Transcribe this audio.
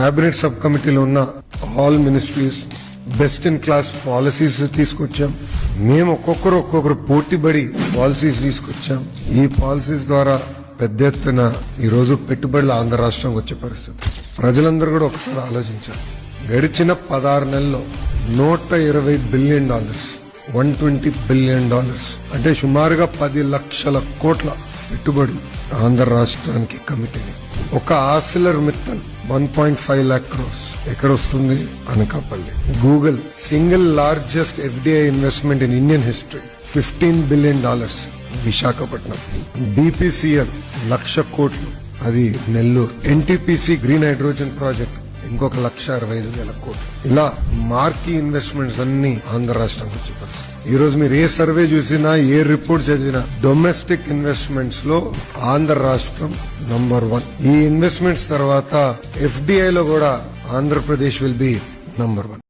Cabinet sub కమిటీలో ఉన్న all ministries best in class policies తీసుకొచ్చాం. మేము ఒక్కొక్కరు పోటీపడి పాలసీస్ తీసుకొచ్చాం. ఈ పాలసీస్ ద్వారా పెద్ద ఎత్తున ఈ రోజు పెట్టుబడులు ఆంధ్ర రాష్ట్రానికి వచ్చే పరిస్థితి. ప్రజలందరూ కూడా ఒకసారి ఆలోచించారు. గడిచిన 16 నెలల్లో $120 బిలియన్, $120 బిలియన్ అంటే సుమారుగా 10 లక్షల కోట్ల పెట్టుబడులు ఆంధ్ర రాష్ట్రానికి కమిటీని. ఒక ఆసిలర్ మిత్తల్ 1.5 lakh crores ఎక్కడ వస్తుంది? Anakapalli. Google single largest FDI investment in Indian history, $15 billion Visakhapatnam. BPCL 1,00,000 కోట్లు, అది Nellore. NTPC green hydrogen project ఇంకొక 1,65,000 కోట్లు. ఇలా మార్కీ ఇన్వెస్ట్మెంట్స్ అన్ని ఆంధ్ర రాష్ట్రానికి వచ్చే పరిస్థితి. ఈ రోజు మీరు ఏ సర్వే చూసినా, ఏ రిపోర్ట్ చదివినా డొమెస్టిక్ ఇన్వెస్ట్మెంట్స్ లో ఆంధ్ర రాష్ట్రం నంబర్ 1. ఈ ఇన్వెస్ట్మెంట్స్ తర్వాత FDI లో కూడా ఆంధ్రప్రదేశ్ విల్ బి నంబర్ 1.